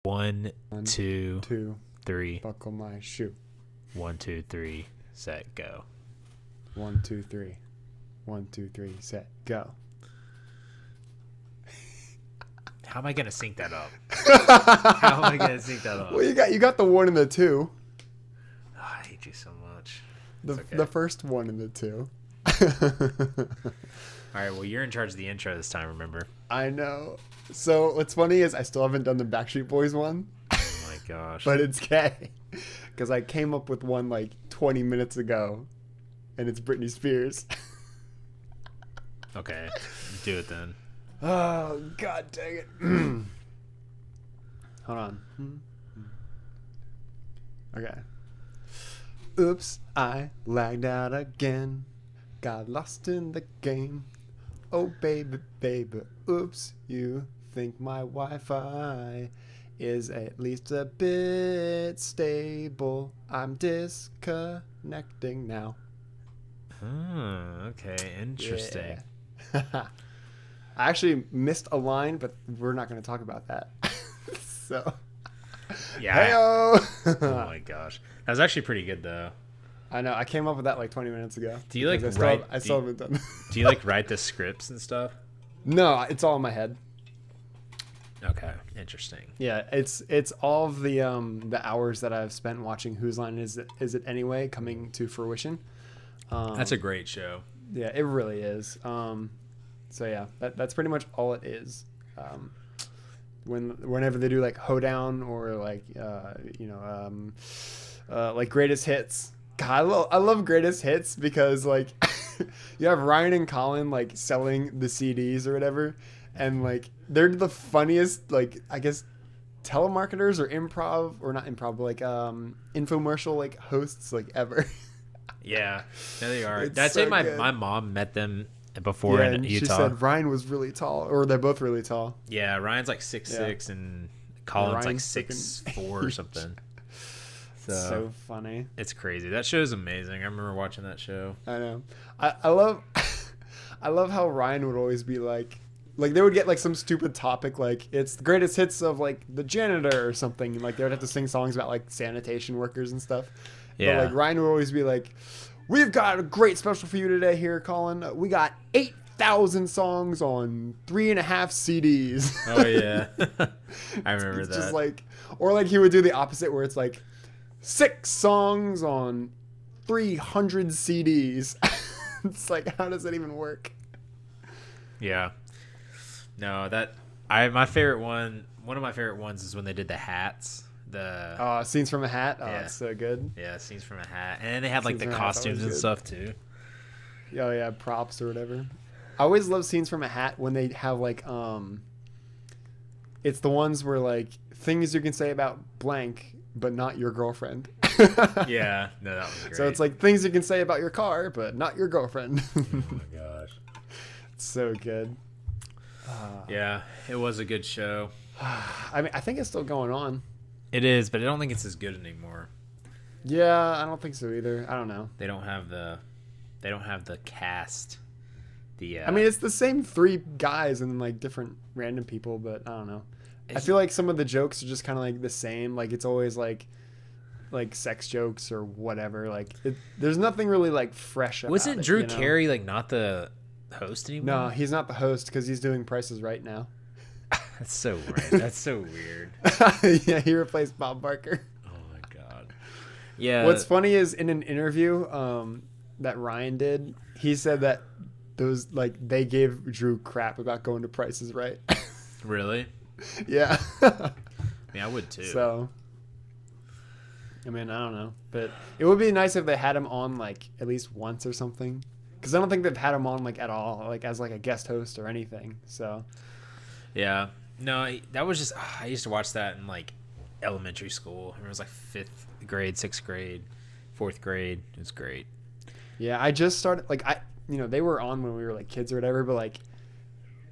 One, One, two, two, three. buckle my shoe. 1, 2, 3, set, go. 1, 2, 3. 1, 2, 3, set, go. How am I gonna sync that up? How am I gonna sync that up? Well, you got the 1 and the 2. Oh, I hate you so much. The It's okay. the first 1 and the 2. All right, well, you're in charge of the intro this time, remember? I know. So what's funny is I still haven't done the Backstreet Boys one, Oh my gosh. but it's gay because I came up with one like 20 minutes ago, and it's Britney Spears. Okay, do it then. Oh, God dang it. Hold on. Okay. Oops, I lagged out again. Got lost in the game. Oh, baby, baby. Oops, you think my Wi-Fi is at least a bit stable. I'm disconnecting now. Okay, interesting. Yeah. I actually missed a line, but we're not going to talk about that. So, Yeah. Heyo! Oh my gosh. That was actually pretty good, though. I know. I came up with that like 20 minutes ago. Do you like because write? I still haven't done. Do you like write the scripts and stuff? No, it's all in my head. Okay, interesting. Yeah, it's all of the hours that I've spent watching Whose Line Is It Anyway coming to fruition. That's a great show. Yeah, it really is. So yeah, that's pretty much all it is. Whenever they do like Hoedown or like like Greatest Hits. God, I love Greatest Hits because like you have Ryan and Colin like selling the CDs or whatever, and like they're the funniest, like, I guess telemarketers or improv, or not improv, but like infomercial like hosts like ever. Yeah, there they are. It's I'd say so my good. mom met them before in and Utah. she said Ryan was really tall, or they're both really tall. Yeah, Ryan's like 6'6" and Colin's like Ryan's 6'4" or something. So funny. It's crazy. That show's amazing. I remember watching that show. I know. I love I love how Ryan would always be like they would get like some stupid topic, like it's the greatest hits of like the janitor or something, and like they would have to sing songs about like sanitation workers and stuff. Yeah. But like Ryan would always be like, "We've got a great special for you today here, Colin. We got 8,000 songs on 3.5 CDs." Oh yeah. I remember It's that. just like, or like he would do the opposite where it's like 6 songs on 300 CDs. It's like, how does that even work? Yeah. No, my favorite one of my favorite ones is when they did the hats. The Scenes from a Hat. Oh, Yeah. it's so good. yeah, scenes from a hat. And then they had like Scenes the from a Hat's costumes always and good. stuff too. Oh yeah, props or whatever. I always love Scenes from a Hat when they have like it's the ones where like things you can say about blank but not your girlfriend. Yeah. No, that was great. So it's like things you can say about your car but not your girlfriend. Oh my gosh. It's so good. Yeah, it was a good show. I mean, I think it's still going on. It is, but I don't think it's as good anymore. Yeah, I don't think so either. I don't know. They don't have the cast. I mean, it's the same 3 guys and like different random people, but I don't know. I feel like some of the jokes are just kind of like the same. Like it's always like sex jokes or whatever. Like there's nothing really like fresh about wasn't it, Drew you know? Carey like not the host anymore? No, he's not the host because he's doing Prices Right now. That's so weird. That's so weird. Yeah, he replaced Bob Barker. Oh my god. Yeah. What's funny is in an interview that Ryan did, he said that those like they gave Drew crap about going to Prices Right. Really? Yeah. I mean, I would too. So, I mean, I don't know, but it would be nice if they had him on like at least once or something, because I don't think they've had him on like at all, like as like a guest host or anything. So, Yeah. No, that was just I used to watch that in like elementary school. I remember it was like 5th grade, 6th grade, 4th grade. It was great. yeah, I just started like they were on when we were like kids or whatever, but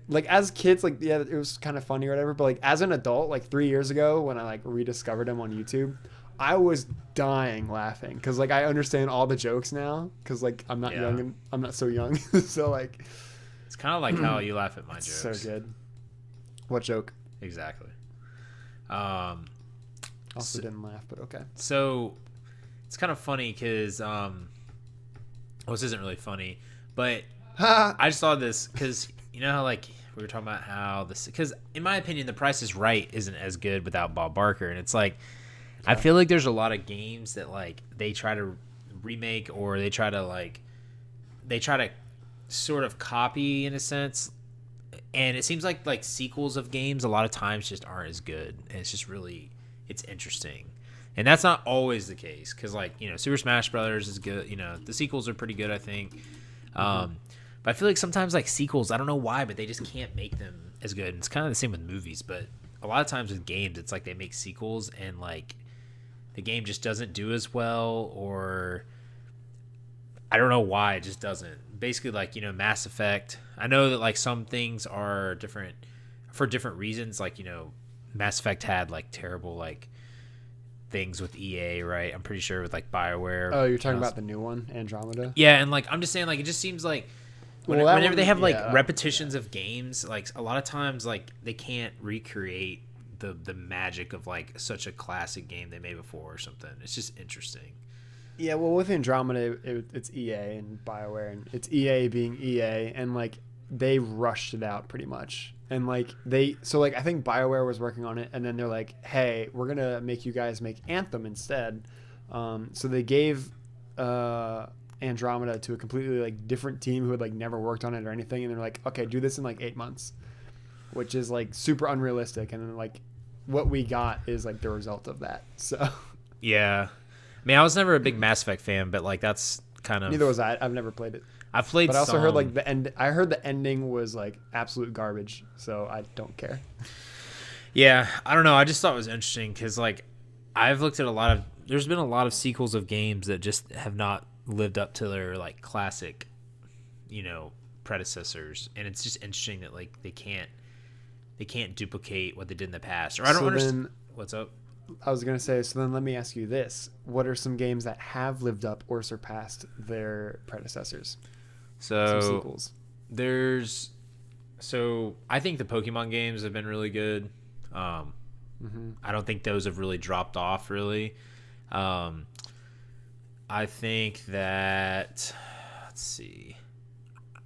like as kids, like, yeah, it was kind of funny or whatever, but like as an adult, like 3 years ago when I like rediscovered him on YouTube, I was dying laughing because like I understand all the jokes now because like I'm not young and I'm not so young. So like It's kind of like how you laugh at my jokes. so good. What joke? Exactly. Also didn't laugh, but okay. So it's kind of funny because well, this isn't really funny, but I just saw this because you know how like we were talking about how this, because in my opinion the Price is Right isn't as good without Bob Barker, and it's like I feel like there's a lot of games that like they try to remake or they try to sort of copy in a sense, and it seems like sequels of games a lot of times just aren't as good, and it's just really it's interesting. And that's not always the case because, like, you know, Super Smash Brothers is good. You know, the sequels are pretty good, I think. But I feel like sometimes, like, sequels, I don't know why, but they just can't make them as good. And it's kind of the same with movies. But a lot of times with games, it's like they make sequels and, like, the game just doesn't do as well, or I don't know why it just doesn't. Basically, like, you know, Mass Effect. I know that, like, some things are different for different reasons. Like, you know, Mass Effect had, like, terrible, like, things with EA, right? I'm pretty sure with like BioWare. Oh, you're talking about the new one, Andromeda? Yeah, and like I'm just saying, like it just seems like whenever they have like repetitions of games, like a lot of times like they can't recreate the magic of like such a classic game they made before or something. It's just interesting. Yeah, well, with Andromeda, it's EA and BioWare, and it's EA being EA, and like they rushed it out pretty much. And like I think BioWare was working on it, and then they're like, "Hey, we're gonna make you guys make Anthem instead." So they gave Andromeda to a completely like different team who had like never worked on it or anything, and they're like, "Okay, do this in like 8 months," which is like super unrealistic. And then like what we got is like the result of that. So yeah, I mean, I was never a big Mass Effect fan, but like that's kind of neither was I. I've never played it. I've played, but I also some. heard like the end. I heard the ending was like absolute garbage, so I don't care. Yeah, I don't know. I just thought it was interesting because like I've looked at there's been a lot of sequels of games that just have not lived up to their like classic, you know, predecessors, and it's just interesting that like they can't duplicate what they did in the past. Or I don't understand. What's up? I was gonna say. So then, let me ask you this: what are some games that have lived up or surpassed their predecessors? So some sequels. I think the Pokemon games have been really good. I don't think those have really dropped off really. I think that let's see.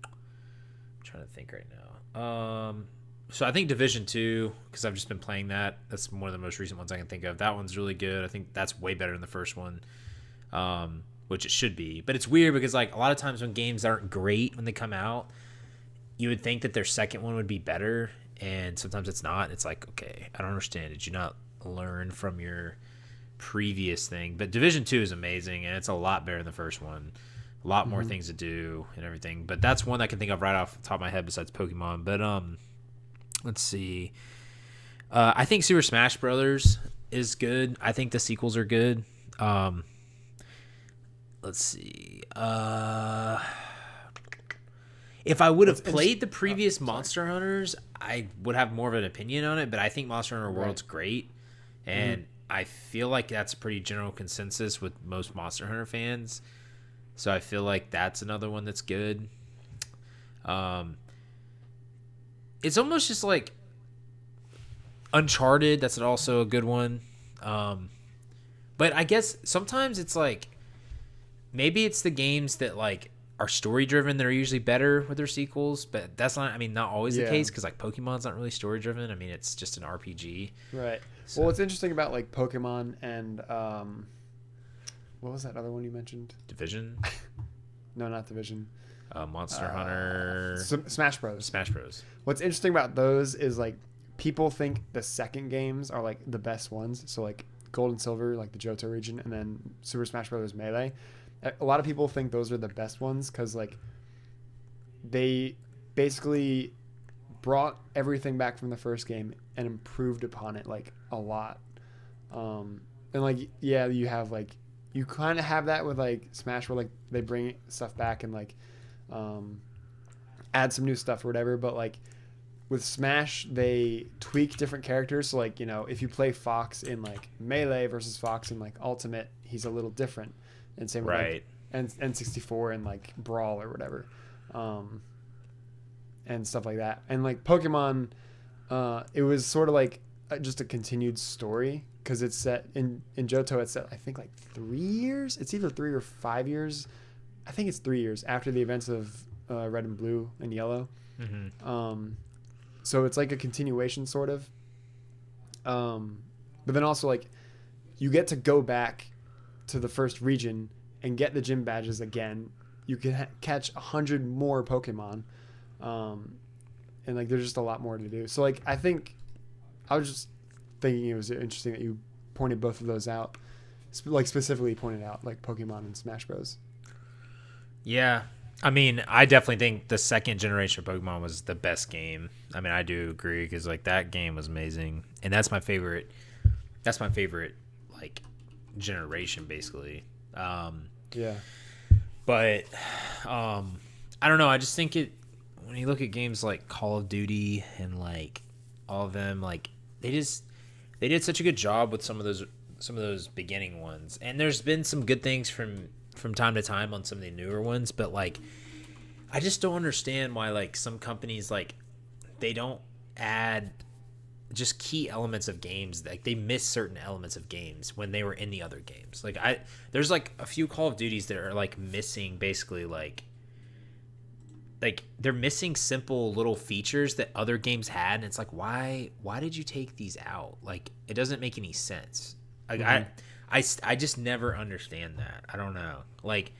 I'm trying to think right now. So I think Division 2, because I've just been playing that. That's one of the most recent ones I can think of. That one's really good. I think that's way better than the first one. Which it should be. But it's weird because like a lot of times when games aren't great when they come out, you would think that their second one would be better, and sometimes it's not. It's like, okay, I don't understand. Did you not learn from your previous thing? But Division 2 is amazing, and it's a lot better than the first one. A lot more things to do and everything. But that's one I can think of right off the top of my head besides Pokemon. But let's see. I think Super Smash Brothers is good. I think the sequels are good. Let's see. If I would have played the previous Monster Hunters, I would have more of an opinion on it. But I think Monster Hunter World's great, and I feel like that's a pretty general consensus with most Monster Hunter fans. So I feel like that's another one that's good. It's almost just like Uncharted. That's also a good one. But I guess sometimes it's like maybe it's the games that like are story driven that are usually better with their sequels, but that's not. I mean, not always the case because like Pokemon's not really story driven. I mean, it's just an RPG. Right. So. Well, what's interesting about like Pokemon and what was that other one you mentioned? Division. No, not Division. Monster Hunter. Smash Bros. Smash Bros. What's interesting about those is like people think the second games are like the best ones. So like Gold and Silver, like the Johto region, and then Super Smash Bros. Melee. A lot of people think those are the best ones because like they basically brought everything back from the first game and improved upon it like a lot. And like yeah, you have like you kind of have that with like Smash where like they bring stuff back and like add some new stuff or whatever, but like with Smash they tweak different characters. So like, you know, if you play Fox in like Melee versus Fox in like Ultimate, he's a little different. And same with like N64 and like Brawl or whatever, and stuff like that. And like Pokemon, it was sort of like just a continued story, because it's set in Johto. It's set, I think, like 3 years. It's either 3 or 5 years. I think it's 3 years after the events of Red and Blue and Yellow. Mm-hmm. So it's like a continuation, sort of. But then also, like, you get to go back to the first region and get the gym badges again. You can catch 100 more Pokemon. And like there's just a lot more to do. So like I think I was just thinking it was interesting that you pointed both of those out, like specifically pointed out like Pokemon and Smash Bros. Yeah, I mean, I definitely think the second generation of Pokemon was the best game. I mean, I do agree, because like that game was amazing, and that's my favorite. That's my favorite like generation, basically. Yeah, but I don't know. I just think it. When you look at games like Call of Duty and like all of them, like they did such a good job with some of those beginning ones. And there's been some good things from time to time on some of the newer ones, but like I just don't understand why like some companies like they don't add just key elements of games. Like they miss certain elements of games when they were in the other games. Like there's like a few Call of Duties that are like missing basically like they're missing simple little features that other games had, and it's like why did you take these out? Like it doesn't make any sense. Like mm-hmm. I just never understand that. I don't know. Like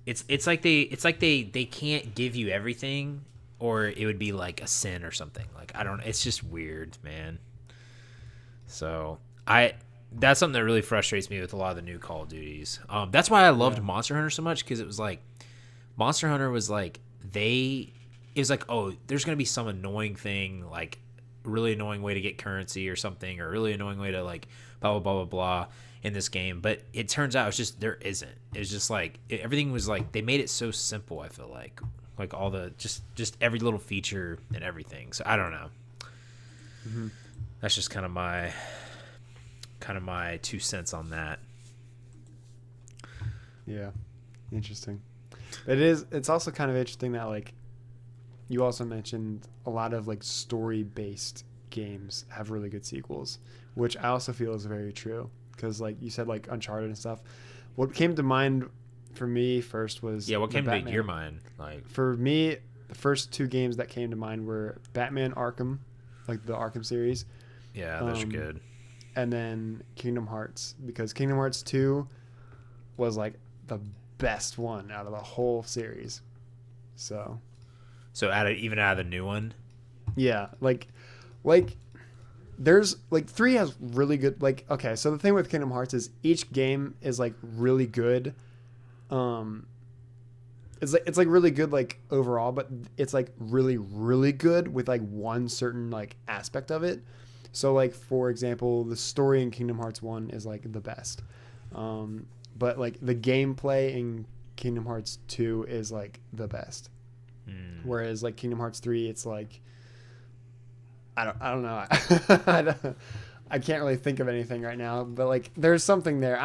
it's like they can't give you everything, or it would be like a sin or something. Like I don't. It's just weird, man. So that's something that really frustrates me with a lot of the new Call of Duties. That's why I loved Monster Hunter so much, because it was like Monster Hunter was like. It was like, oh, there's going to be some annoying thing, like really annoying way to get currency or something, or really annoying way to like blah, blah, blah, blah, blah in this game. But it turns out it's just, there isn't. It's just like, everything was like, they made it so simple, I feel like all the, just every little feature and everything. So I don't know. Mm-hmm. That's just kind of my 2 cents on that. Yeah. Interesting. It's also kind of interesting that like you also mentioned a lot of like story based games have really good sequels, which I also feel is very true, because like you said, like Uncharted and stuff. What came to mind for me first was what came to your mind? Like for me, the first 2 games that came to mind were Batman Arkham, like the Arkham series. Yeah, those are good. And then Kingdom Hearts, because Kingdom Hearts 2 was like the best one out of the whole series. So even out of the new one, yeah, like there's like 3 has really good, like, okay, so the thing with Kingdom Hearts is each game is like really good. It's like really good like overall, but it's like really really good with like one certain like aspect of it. So like for example, the story in Kingdom Hearts 1 is like the best. But like the gameplay in Kingdom Hearts 2 is like the best. Whereas like Kingdom Hearts 3, it's like I don't know. I can't really think of anything right now, but like there's something there.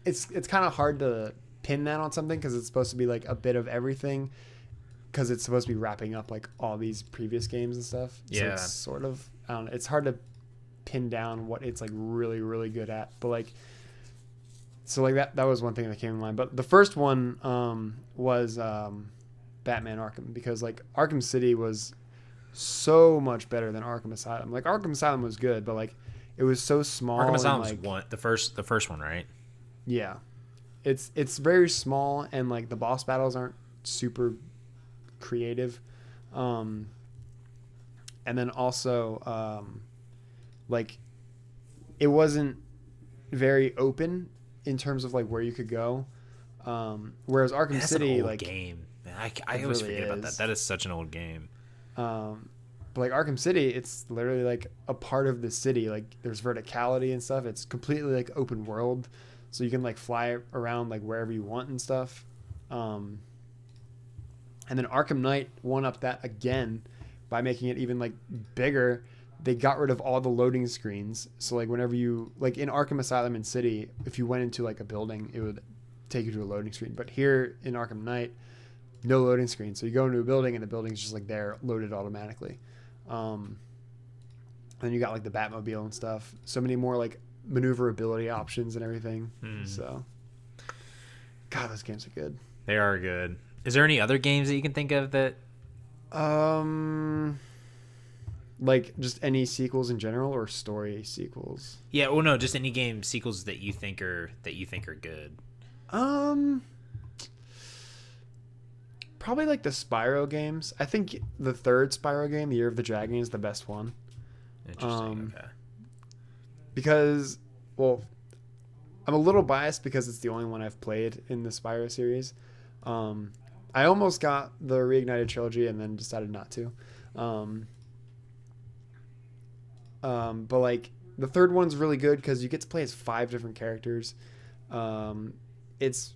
It's kind of hard to pin that on something, because it's supposed to be like a bit of everything, because it's supposed to be wrapping up like all these previous games and stuff. Yeah. So it's sort of, I don't know, it's hard to pin down what it's like really really good at, but like. So like that was one thing that came to mind. But the first one was Batman Arkham, because like Arkham City was so much better than Arkham Asylum. Like Arkham Asylum was good, but like it was so small. Arkham Asylum was like, the first one, right? Yeah, it's very small, and like the boss battles aren't super creative, and then also like it wasn't very open in terms of like where you could go, whereas Arkham City, like game, man, I always forget about that. That is such an old game. But like Arkham City, it's literally like a part of the city. Like there's verticality and stuff. It's completely like open world, so you can like fly around like wherever you want and stuff. And then Arkham Knight one up that again by making it even like bigger. They got rid of all the loading screens. So like whenever you, like in Arkham Asylum and City, if you went into like a building, it would take you to a loading screen. But here in Arkham Knight, no loading screen. So you go into a building and the building's just like there, loaded automatically. And then you got like the Batmobile and stuff. So many more like maneuverability options and everything. So, God, those games are good. They are good. Is there any other games that you can think of that? Like just any sequels in general or story sequels? Yeah, well, no, just any game sequels that you think are good. Probably like the Spyro games. I think the third Spyro game, Year of the Dragon, is the best one. Interesting. Okay. Because, well, I'm a little biased because it's the only one I've played in the Spyro series. I almost got the Reignited trilogy and then decided not to. But like the third one's really good because you get to play as 5 different characters. It's,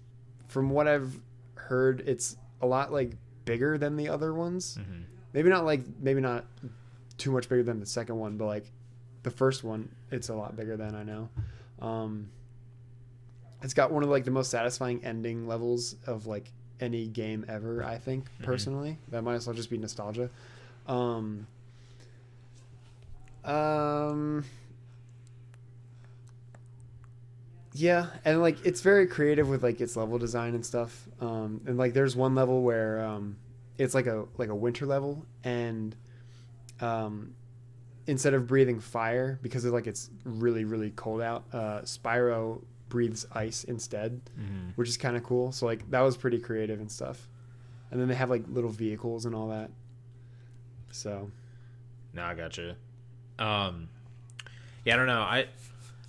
from what I've heard, it's a lot like bigger than the other ones. Maybe not too much bigger than the second one, but like the first one, it's a lot bigger than, I know. It's got one of like the most satisfying ending levels of like any game ever, I think, personally. That might as well just be nostalgia. Yeah, and like it's very creative with like its level design and stuff. And like there's one level where it's like a winter level, and instead of breathing fire, because of like it's really really cold out, Spyro breathes ice instead, which is kind of cool. So like that was pretty creative and stuff. And then they have like little vehicles and all that. So no, I gotcha. Yeah, I don't know.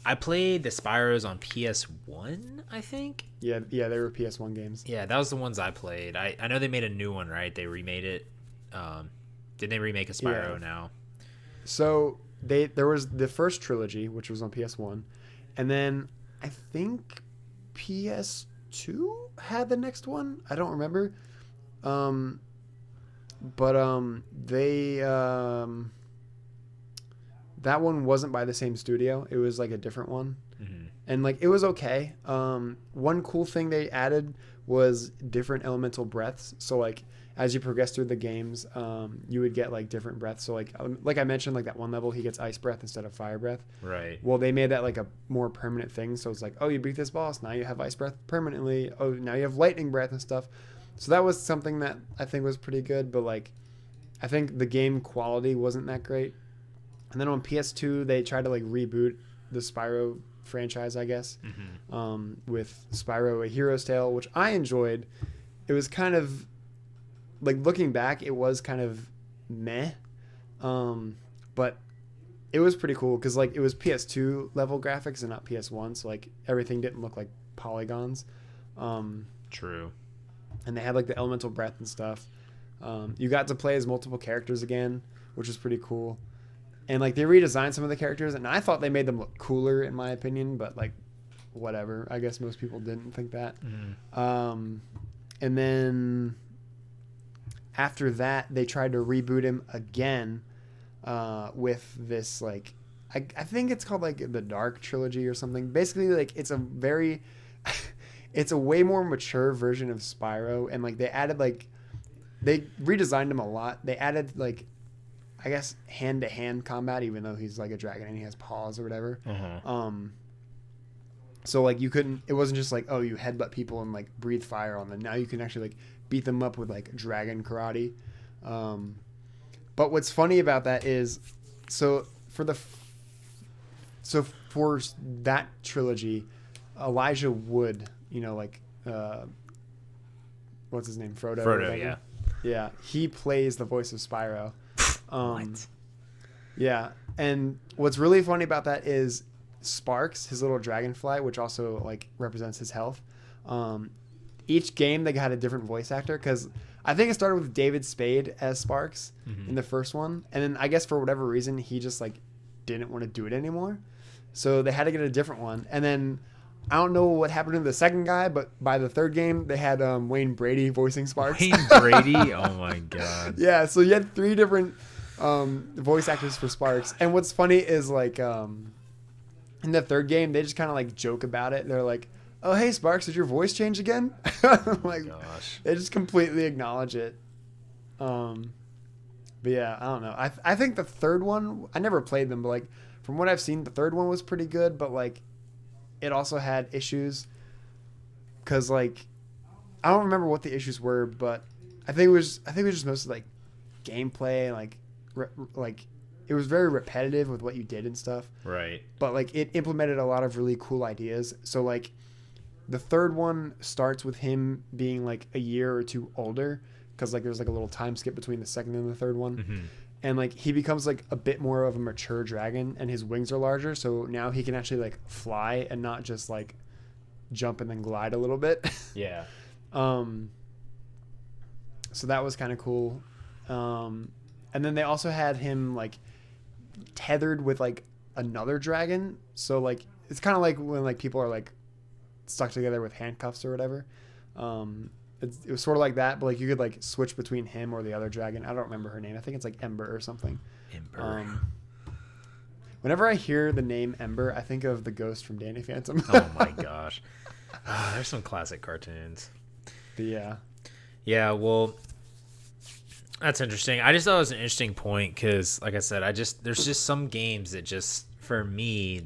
I played the Spyros on PS1, I think. Yeah, they were PS1 games. Yeah, that was the ones I played. I know they made a new one, right? They remade it. Did they remake a Spyro now? So there was the first trilogy, which was on PS1, and then I think PS2 had the next one. I don't remember. They that one wasn't by the same studio. It was like a different one. And like it was okay. One cool thing they added was different elemental breaths. So like as you progress through the games, you would get like different breaths. So like I mentioned, like that one level he gets ice breath instead of fire breath. Right. Well, they made that like a more permanent thing. So it's like, oh, you beat this boss, now you have ice breath permanently. Oh, now you have lightning breath and stuff. So that was something that I think was pretty good. But like I think the game quality wasn't that great. And then on PS2, they tried to like reboot the Spyro franchise, I guess, with Spyro: A Hero's Tale, which I enjoyed. It was kind of like, looking back, it was kind of meh, but it was pretty cool because like it was PS2 level graphics and not PS1, so like everything didn't look like polygons. True. And they had like the elemental breath and stuff. You got to play as multiple characters again, which was pretty cool. And like they redesigned some of the characters, and I thought they made them look cooler in my opinion, but like whatever. I guess most people didn't think that. And then after that, they tried to reboot him again with this like I think it's called like the Dark Trilogy or something. Basically, like it's a way more mature version of Spyro, and like they redesigned him a lot. They added like, I guess, hand-to-hand combat, even though he's like a dragon and he has paws or whatever. So like it wasn't just like, oh, you headbutt people and like breathe fire on them. Now you can actually like beat them up with like dragon karate. But what's funny about that is, for that trilogy, Elijah Wood, like what's his name, Frodo, yeah, he plays the voice of Spyro. What? Yeah, and what's really funny about that is Sparks, his little dragonfly, which also like represents his health. Each game they got a different voice actor, because I think it started with David Spade as Sparks in the first one, and then I guess for whatever reason he just like didn't want to do it anymore, so they had to get a different one. And then I don't know what happened to the second guy, but by the third game they had Wayne Brady voicing Sparks. Wayne Brady? Oh my god. Yeah, so you had 3 different voice actors for Sparks. And what's funny is like in the third game they just kind of like joke about it. They're like, oh hey Sparks, did your voice change again? Like, gosh. They just completely acknowledge it. But yeah, I don't know. I think the third one, I never played them, but like from what I've seen, the third one was pretty good, but like it also had issues because like I don't remember what the issues were, but I think it was just mostly like gameplay, like it was very repetitive with what you did and stuff. Right. But like it implemented a lot of really cool ideas. So like the third one starts with him being like a year or two older because like there's like a little time skip between the second and the third one. Mm-hmm. And like he becomes like a bit more of a mature dragon and his wings are larger, so now he can actually like fly and not just like jump and then glide a little bit. Yeah. So that was kind of cool. And then they also had him like tethered with like another dragon, so like it's kind of like when like people are like stuck together with handcuffs or whatever. It was sort of like that, but like you could like switch between him or the other dragon. I don't remember her name. I think it's like Ember or something. Ember. Whenever I hear the name Ember, I think of the ghost from Danny Phantom. Oh my gosh. There's some classic cartoons. But yeah. Yeah, well, that's interesting. I just thought it was an interesting point because, like I said, there's just some games that just, for me,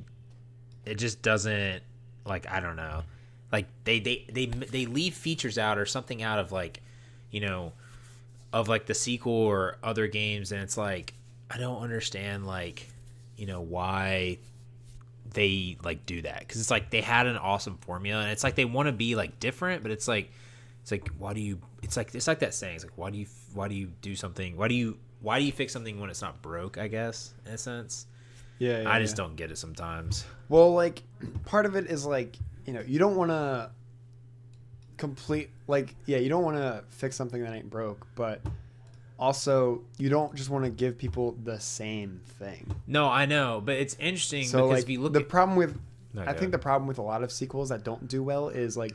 it just doesn't, like, I don't know. Like, they leave features out or something out of, like, you know, of, like, the sequel or other games, and it's like, I don't understand, like, you know, why they, like, do that. Because it's like they had an awesome formula, and it's like they want to be, like, different, but it's like, why do you, it's like that saying, it's like, why do you do something, why do you fix something when it's not broke, I guess, in a sense. Yeah, I just don't get it sometimes. Well, like, part of it is, like, you know, you don't want to you don't want to fix something that ain't broke, but also you don't just want to give people the same thing. No, I know, but it's interesting so, because like, if you look the problem with, No, I think the problem with a lot of sequels that don't do well is, like,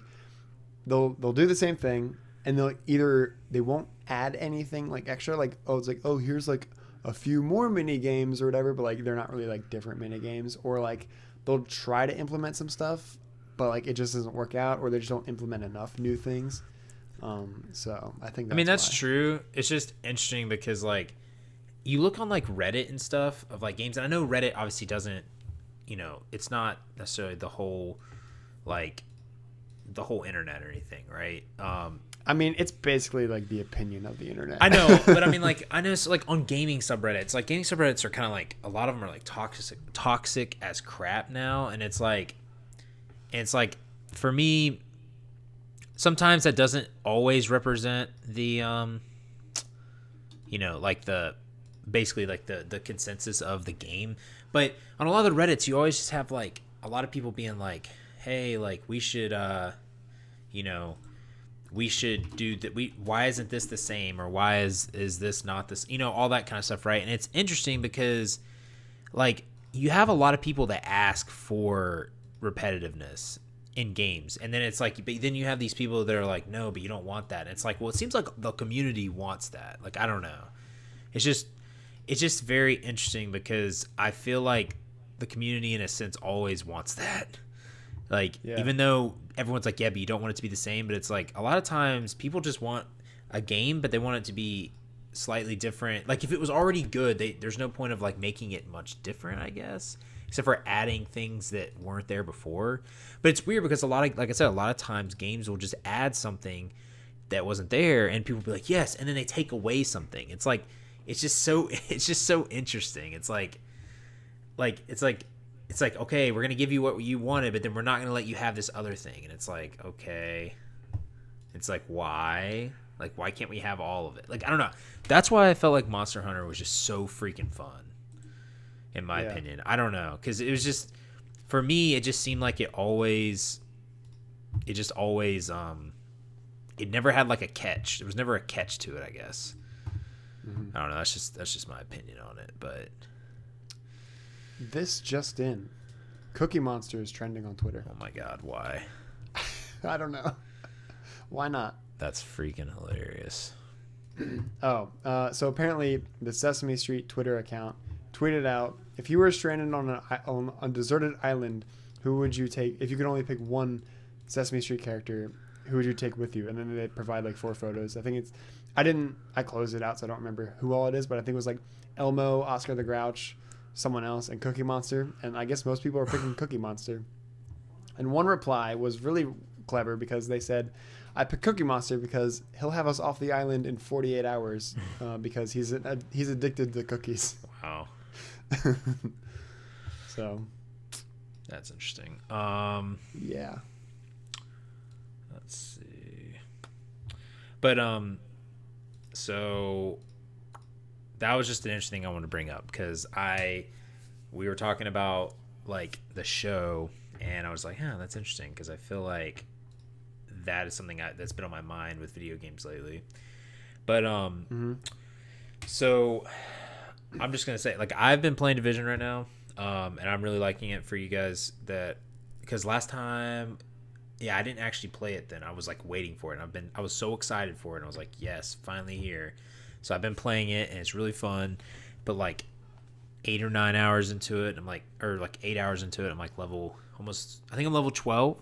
they'll do the same thing, and they won't add anything, like, extra, like, oh, it's like, oh, here's, like, a few more mini games or whatever, but, like, they're not really, like, different mini games, or, like, they'll try to implement some stuff, but, like, it just doesn't work out, or they just don't implement enough new things. So I think that's true. It's just interesting because, like, you look on, like, Reddit and stuff of, like, games, and I know Reddit obviously doesn't, you know, it's not necessarily the whole internet or anything, right? I mean, it's basically like the opinion of the internet. I know, but I mean, like, I know, so, like, on gaming subreddits, like, gaming subreddits are kind of like, a lot of them are like toxic as crap now, and it's like for me, sometimes that doesn't always represent the you know, like, basically like the consensus of the game. But on a lot of the Reddits, you always just have, like, a lot of people being like, hey, like, we should you know, we should do that. Why isn't this the same, or why is this not this? You know, all that kind of stuff, right? And it's interesting because, like, you have a lot of people that ask for repetitiveness in games, and then it's like, but then you have these people that are like, no, but you don't want that. And it's like, well, it seems like the community wants that. Like, I don't know. It's just very interesting because I feel like the community, in a sense, always wants that. Like, even though everyone's like, yeah, but you don't want it to be the same. But it's like, a lot of times people just want a game, but they want it to be slightly different. Like, if it was already good, there's no point of, like, making it much different, I guess, except for adding things that weren't there before. But it's weird because like I said, a lot of times games will just add something that wasn't there, and people will be like, yes, and then they take away something. It's like, it's just so interesting. It's like, okay, we're going to give you what you wanted, but then we're not going to let you have this other thing. And it's like, okay. It's like, why? Like, why can't we have all of it? Like, I don't know. That's why I felt like Monster Hunter was just so freaking fun, in my opinion. I don't know. Because it was just, for me, it just seemed like it never had, like, a catch. There was never a catch to it, I guess. Mm-hmm. I don't know. That's just my opinion on it, but... This just in. Cookie Monster is trending on Twitter. Oh my god, why? I don't know. Why not? That's freaking hilarious. So apparently the Sesame Street Twitter account tweeted out, if you were stranded on a deserted island, who would you take if you could only pick one Sesame Street character? who would you take with you? And then they provide like 4 photos. I closed it out, so I don't remember who all it is, but I think it was like Elmo, Oscar the Grouch, someone else, and Cookie Monster. And I guess most people are picking Cookie Monster. And one reply was really clever because they said, I picked Cookie Monster because he'll have us off the island in 48 hours because he's addicted to cookies. Wow. So. That's interesting. Yeah. Let's see. But so that was just an interesting thing I want to bring up because we were talking about like the show and I was like, that's interesting because I feel like that is something that's been on my mind with video games lately. But so I'm just gonna say, like, I've been playing Division right now, and I'm really liking it for you guys. Because last time, I didn't actually play it then. I was like waiting for it. And I was so excited for it. And I was like, yes, finally here. So I've been playing it, and it's really fun. But like 8 or 9 hours into it, or like 8 hours into it, I'm like I think I'm level 12,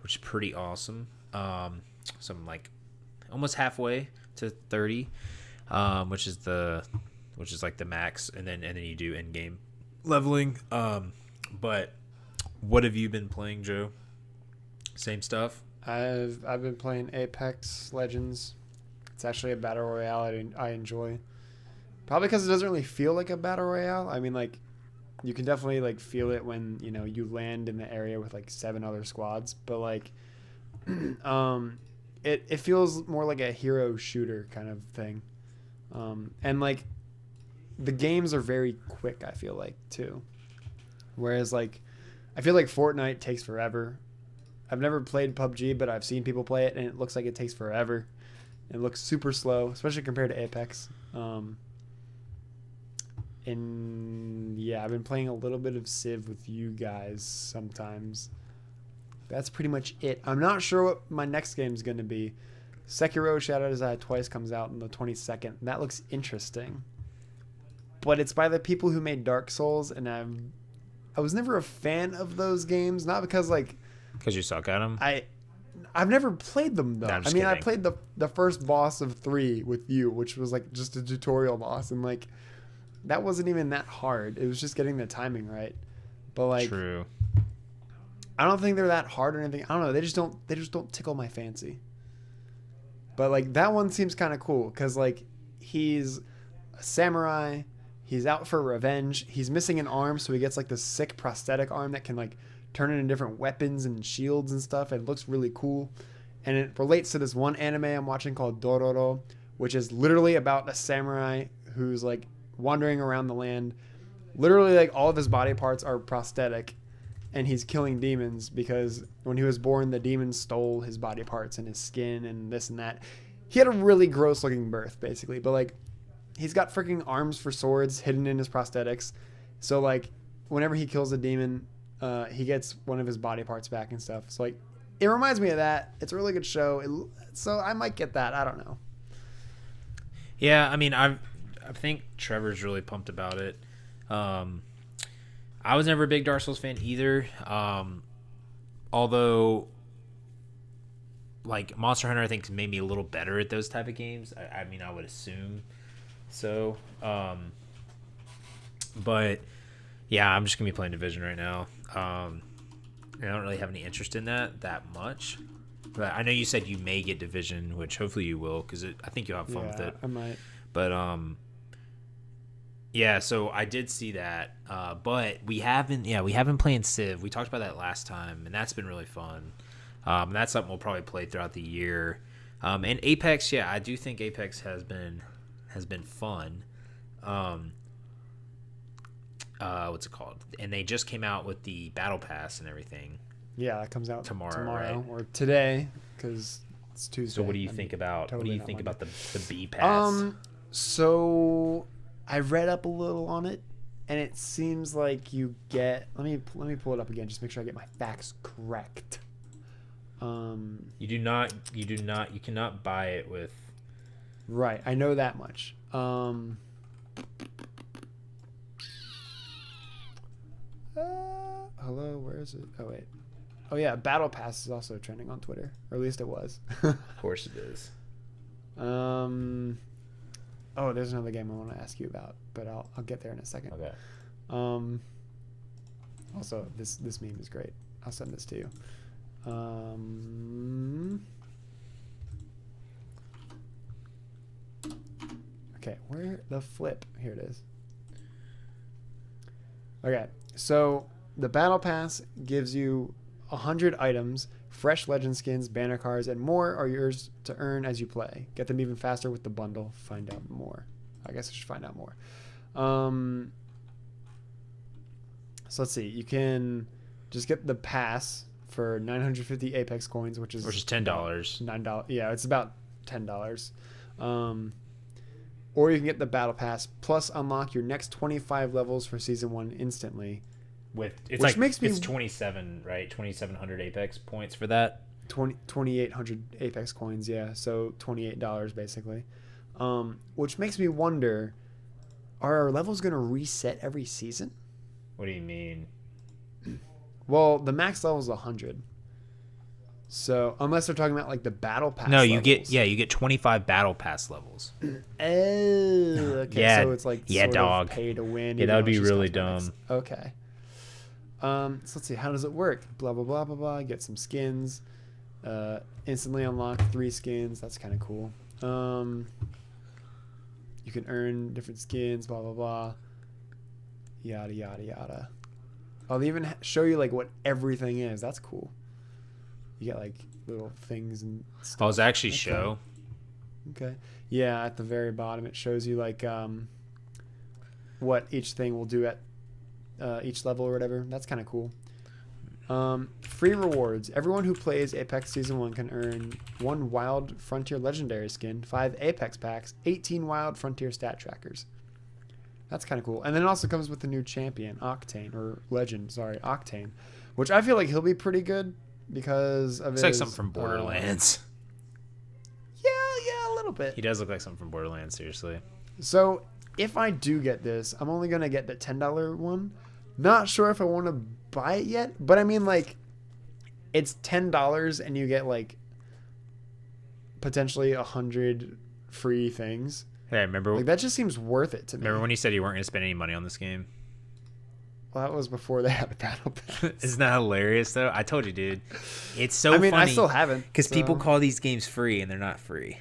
which is pretty awesome. So I'm like almost halfway to 30, which is like the max, and then you do end game leveling. But what have you been playing, Joe? Same stuff? I've been playing Apex Legends. It's actually a battle royale I enjoy. Probably because it doesn't really feel like a battle royale. I mean, like, you can definitely like feel it when you land in the area with like 7 other squads, but like it feels more like a hero shooter kind of thing. And like the games are very quick, I feel like, too. Whereas like I feel like Fortnite takes forever. I've never played PUBG, but I've seen people play it and it looks like it takes forever. It looks super slow, especially compared to Apex. And yeah, I've been playing a little bit of Civ with you guys sometimes. That's pretty much it. I'm not sure what my next game is going to be. Sekiro Shadow Die Twice comes out on the 22nd. That looks interesting. But it's by the people who made Dark Souls, and I was never a fan of those games. Not because like... Because you suck at them? I've never played them, though. No, I mean, I played the first boss of 3 with you, which was like just a tutorial boss, and like that wasn't even that hard. It was just getting the timing right. But like... True. I don't think they're that hard or anything. I don't know. They just don't tickle my fancy. But like that one seems kind of cool because like he's a samurai. He's out for revenge. He's missing an arm, so he gets like this sick prosthetic arm that can like turn into different weapons and shields and stuff. And it looks really cool. And it relates to this one anime I'm watching called Dororo, which is literally about a samurai who's like wandering around the land. Literally like all of his body parts are prosthetic. And he's killing demons because when he was born, the demons stole his body parts and his skin and this and that. He had a really gross looking birth, basically. But like, he's got freaking arms for swords hidden in his prosthetics. So like, whenever he kills a demon, he gets one of his body parts back and stuff. So like, it reminds me of that. It's a really good show. So I might get that. I don't know. Yeah, I mean, I think Trevor's really pumped about it. I was never a big Dark Souls fan either. Although, like, Monster Hunter, I think, made me a little better at those type of games. I mean, I would assume so. But, yeah, I'm just going to be playing Division right now. I don't really have any interest in that much. But I know you said you may get Division, which hopefully you will, because I think you'll have fun with it. I might. But, yeah, so I did see that, but we have been playing Civ. We talked about that last time, and that's been really fun. That's something we'll probably play throughout the year. And Apex, yeah, I do think Apex has been fun. What's it called? And they just came out with the Battle Pass and everything. Yeah, that comes out tomorrow right? Or today because it's Tuesday. So what do you think about totally about the B Pass? So I read up a little on it, and it seems like you get. Let me pull it up again, just make sure I get my facts correct. You cannot buy it with. Right, I know that much. Hello, where is it? Oh wait, Oh yeah, Battle Pass is also trending on Twitter, or at least it was. Of course it is. Oh, there's another game I want to ask you about, but I'll get there in a second. Okay. Also, this meme is great. I'll send this to you. Okay, where the flip? Here it is. Okay, so the Battle Pass gives you 100 items, fresh legend skins, banner cards, and more are yours to earn as you play. Get them even faster with the bundle. Find out more. I guess I should find out more. So let's see. You can just get the pass for 950 Apex coins, which is $10. $9. Yeah, it's about $10. Or you can get the Battle Pass plus unlock your next 25 levels for Season 1 instantly. It's 27, right? 2,700 Apex points for that. 2,800 Apex coins, yeah. So $28 basically. Which makes me wonder, are our levels going to reset every season? What do you mean? Well, the max level is 100. So unless they're talking about like the Battle Pass. No, you levels. you get 25 Battle Pass levels. Oh, okay. Yeah, So it's like dog. pay to win. Yeah, that would be really dumb. Okay. So let's see. How does it work? Blah blah blah blah blah. Get some skins. Instantly unlock 3 skins. That's kind of cool. You can earn different skins. Blah blah blah. Yada yada yada. Oh, they even show you like what everything is. That's cool. You get like little things and stuff. Oh, it's actually show. Okay. Yeah, at the very bottom it shows you like what each thing will do at each level or whatever. That's kind of cool. Free rewards. Everyone who plays Apex Season 1 can earn 1 Wild Frontier Legendary skin, 5 Apex packs, 18 Wild Frontier stat trackers. That's kind of cool. And then it also comes with the new champion, Octane, which I feel like he'll be pretty good because of It's like something from Borderlands. Yeah, a little bit. He does look like something from Borderlands, seriously. So if I do get this, I'm only going to get the $10 one. Not sure if I want to buy it yet, but I mean, like, it's $10 and you get like potentially 100 free things. Hey, remember? Like, that just seems worth it to me. Remember when you said you weren't going to spend any money on this game? Well, that was before they had a Battle Pass. Isn't that hilarious, though? I told you, dude. It's so funny. I mean, I still haven't. Because people call these games free, and they're not free.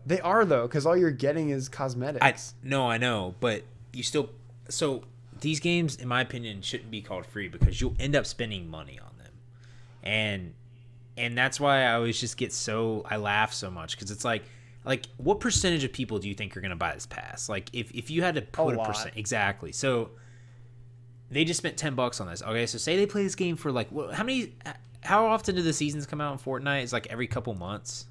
They are, though, because all you're getting is cosmetics. I know, but you still... So, these games, in my opinion, shouldn't be called free because you'll end up spending money on them. And that's why I always just get so... I laugh so much, because it's like, what percentage of people do you think are going to buy this pass? Like, if you had to put a percent... Exactly. So... They just spent $10 on this. Okay, so say they play this game for like how often do the seasons come out in Fortnite? It's like every couple months.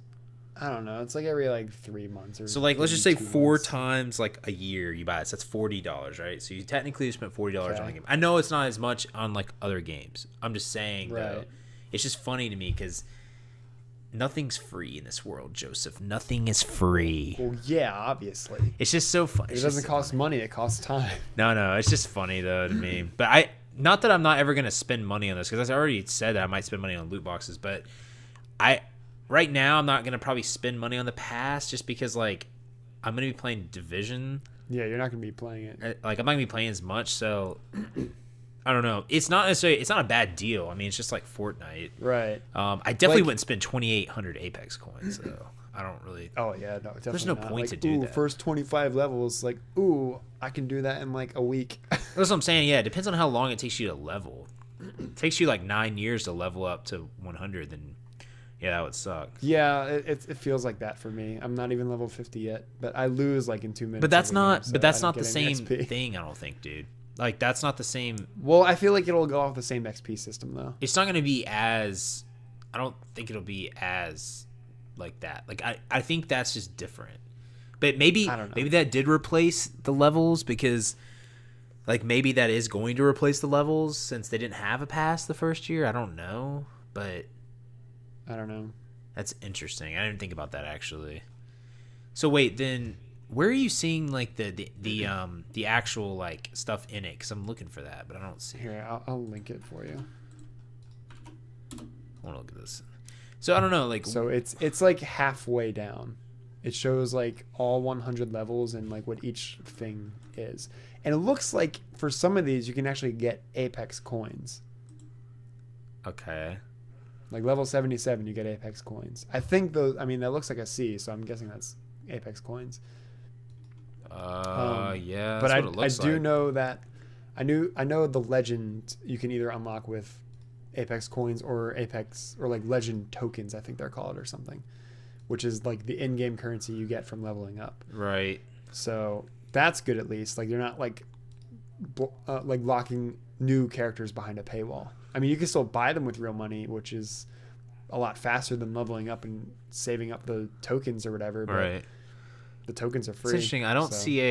I don't know. It's like every like 3 months or so like let's just say 4 months. times like a year you buy this. That's $40, right? So you technically spent $40 on the game. I know it's not as much on like other games. I'm just saying though, it's just funny to me because nothing's free in this world, Joseph. Nothing is free. Well, yeah, obviously. It's just so funny. It doesn't cost money. It costs time. No. It's just funny, though, to me. But not that I'm not ever going to spend money on this, because I already said that I might spend money on loot boxes. But right now, I'm not going to probably spend money on the pass just because, like, I'm going to be playing Division. Yeah, you're not going to be playing it. Like, I'm not going to be playing as much, so... I don't know. It's not a bad deal. I mean, it's just like Fortnite. Right. I definitely wouldn't spend 2,800 Apex coins, though. I don't really. Oh, yeah. No, definitely There's no not. point like, to do that. First 25 levels, like, I can do that in like a week. That's what I'm saying. Yeah, it depends on how long it takes you to level. It takes you like 9 years to level up to 100, then yeah, that would suck. Yeah, it feels like that for me. I'm not even level 50 yet, but I lose like in 2 minutes. But that's not. Game, so but that's I not don't the get any same XP. thing. I don't think, dude. Like, that's not the same. Well, I feel like it'll go off the same XP system, though. It's not going to be as... I don't think it'll be as like that. Like, I think that's just different. But maybe that did replace the levels because, like, maybe that is going to replace the levels since they didn't have a pass the first year. I don't know. But... I don't know. That's interesting. I didn't think about that, actually. So, wait, then... Where are you seeing like the actual like stuff in it? Because I'm looking for that, but I don't see. Here, I'll link it for you. look at this. So I don't know, like So it's like halfway down. It shows like all 100 levels and like what each thing is. And it looks like for some of these you can actually get Apex coins. okay. Like level 77 you get Apex coins. I think those, I mean that looks like a C, so I'm guessing that's Apex coins. Yeah. But That's what it I looks do like. know that I know the legend you can either unlock with Apex coins or Apex or like legend tokens, I think they're called, or something, which is like the in-game currency you get from leveling up. Right. So that's good at least. Like you're not like locking new characters behind a paywall. I mean, you can still buy them with real money, which is a lot faster than leveling up and saving up the tokens or whatever. But Right. the tokens are free. It's interesting. I don't so. see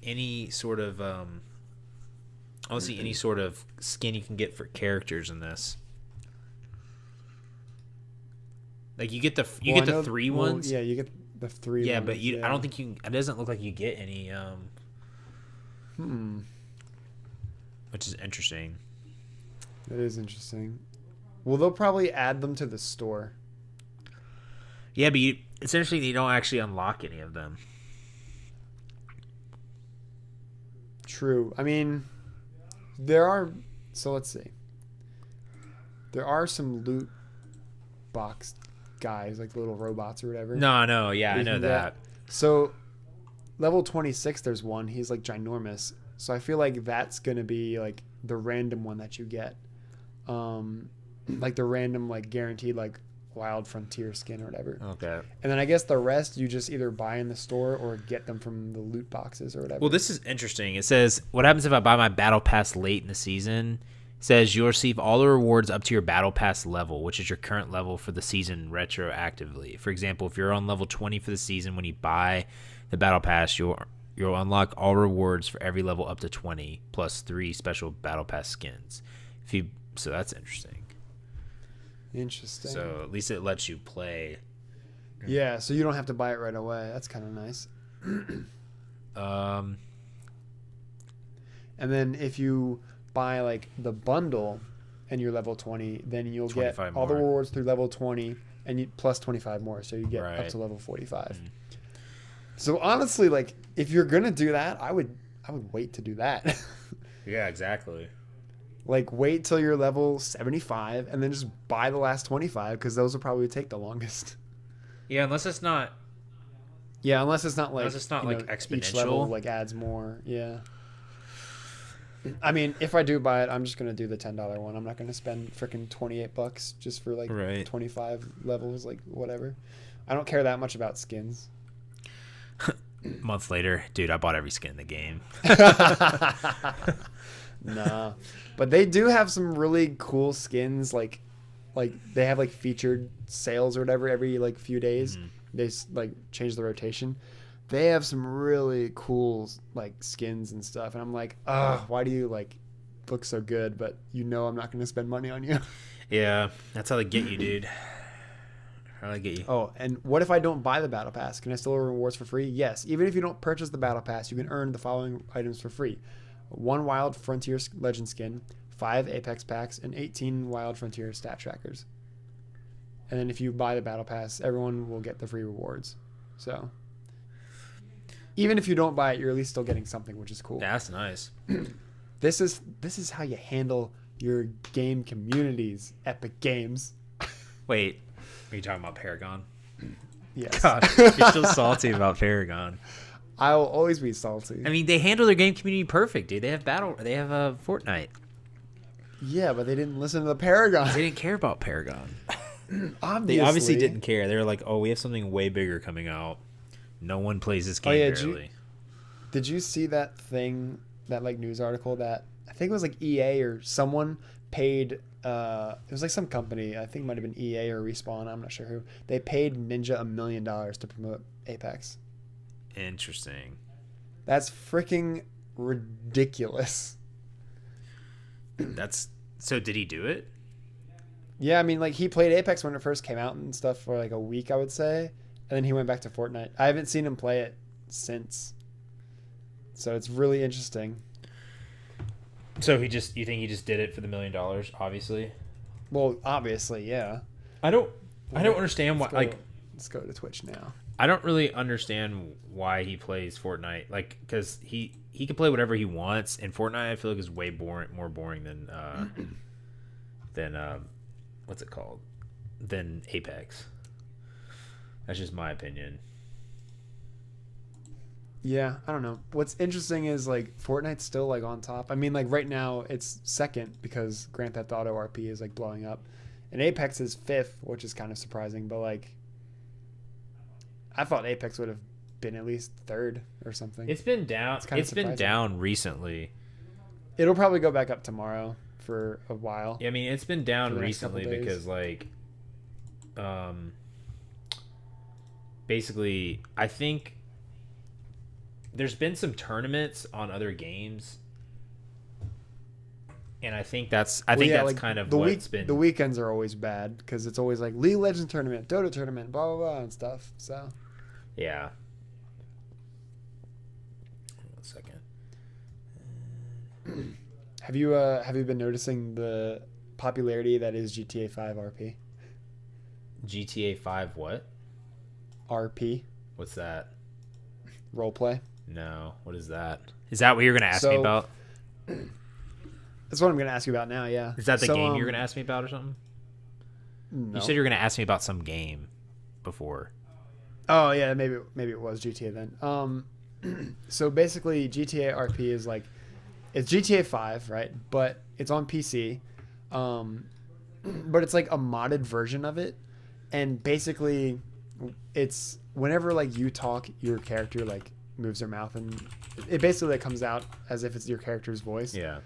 any sort of I don't see any sort of skin you can get for characters in this. Like you get the three ones. Yeah, you get the three. Yeah, ones, but you. yeah. I don't think you. It doesn't look like you get any. Which is interesting. That is interesting. Well, they'll probably add them to the store. Yeah, but it's interesting that you don't actually unlock any of them. True. I mean, there are. So let's see. There are some loot box guys, like little robots or whatever. No, yeah, I you know can that. get. So, level 26, there's one. He's like ginormous. So I feel like that's gonna be like the random one that you get, like the random like guaranteed like Wild Frontier skin or whatever. Okay. And then I guess the rest you just either buy in the store or get them from the loot boxes or whatever. Well, this is interesting. It says, what happens if I buy my battle pass late in the season? It says you'll receive all the rewards up to your battle pass level, which is your current level for the season retroactively. For example, if you're on level 20 for the season when you buy the battle pass, you'll unlock all rewards for every level up to 20 plus 3 special battle pass skins. So that's interesting. Interesting. So at least it lets you play. Yeah, so you don't have to buy it right away. That's kind of nice. And then if you buy like the bundle and you're level 20, then you'll get all the rewards through level 20 and you plus 25 more, so you get up to level 45. So honestly, like if you're gonna do that, I would wait to do that. Yeah, exactly. Like wait till you're level 75 and then just buy the last 25 because those will probably take the longest. Yeah, unless it's not like exponential. Each level like adds more. Yeah. I mean, if I do buy it, I'm just gonna do the $10 one. I'm not gonna spend freaking $28 just for like 25 levels, like whatever. I don't care that much about skins. Months later, dude, I bought every skin in the game. Nah, but they do have some really cool skins. Like they have like featured sales or whatever every like few days. They like change the rotation. They have some really cool like skins and stuff, and I'm like, why do you like look so good? But you know, I'm not going to spend money on you. Yeah, that's how they get you, dude. How they get you. Oh, and what if I don't buy the battle pass? Can I still earn rewards for free? Yes. Even if you don't purchase the battle pass, you can earn the following items for free: 1 Wild Frontier Legend skin, 5 Apex packs, and 18 Wild Frontier stat trackers. And then if you buy the battle pass, everyone will get the free rewards. So even if you don't buy it, you're at least still getting something, which is cool. Yeah, that's nice. This is how you handle your game communities, Epic Games. Wait, are you talking about Paragon? Yes. God, you're still salty about Paragon. I will always be salty. I mean, they handle their game community perfect, dude. They have Fortnite. Yeah, but they didn't listen to the Paragon. They didn't care about Paragon. Obviously. They obviously didn't care. They were like, oh, we have something way bigger coming out. No one plays this game barely. Did you see that thing, that like news article that I think it was like EA or someone paid, it was like some company, I think it might have been EA or Respawn, I'm not sure who. They paid Ninja $1 million to promote Apex. Interesting. That's freaking ridiculous. So did he do it? Yeah, I mean, like he played Apex when it first came out and stuff for like a week, I would say, and then he went back to Fortnite. I haven't seen him play it since, so it's really interesting. So you think he just did it for the $1 million? Obviously. Well, obviously, yeah. I don't understand why. Let's go to Twitch now. I don't really understand why he plays Fortnite. Like, because he can play whatever he wants, and Fortnite I feel like is way more boring than what's it called? Than Apex. That's just my opinion. Yeah, I don't know. What's interesting is like Fortnite's still like on top. I mean, like right now it's second because Grand Theft Auto RP is like blowing up, and Apex is fifth, which is kind of surprising. But like, I thought Apex would have been at least third or something. It's been down. It's been down recently. It'll probably go back up tomorrow for a while. Yeah, I mean, it's been down recently because like, basically, I think there's been some tournaments on other games, and I think that's like kind of what's been. The weekends are always bad because it's always like League of Legends tournament, Dota tournament, blah blah blah and stuff. So yeah. 1 second. Have you been noticing the popularity that is GTA 5 RP? GTA 5 what? RP. What's that? Roleplay. No. What is that? Is that what you're going to ask me about? That's what I'm going to ask you about now, yeah. Is that the game you're going to ask me about or something? No. You said you were going to ask me about some game before. Oh, yeah, maybe it was GTA then. So basically GTA RP is like it's GTA 5, right? But it's on PC. But it's like a modded version of it. And basically it's whenever like you talk, your character like moves their mouth and it basically like, comes out as if it's your character's voice. Yeah.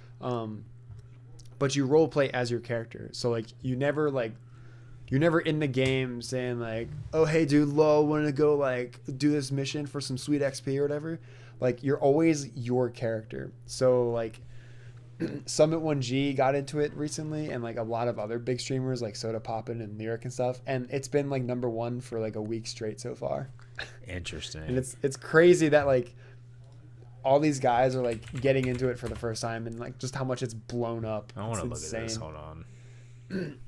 But you role play as your character. So like you're never in the game saying like, oh hey dude, lol, want to go like do this mission for some sweet XP or whatever. Like you're always your character. So like Summit 1G got into it recently, and like a lot of other big streamers like Soda Poppin' and Lyric and stuff, and it's been like number one for like a week straight so far. Interesting. And it's crazy that like all these guys are like getting into it for the first time, and like just how much it's blown up. I want to look at this. Hold on.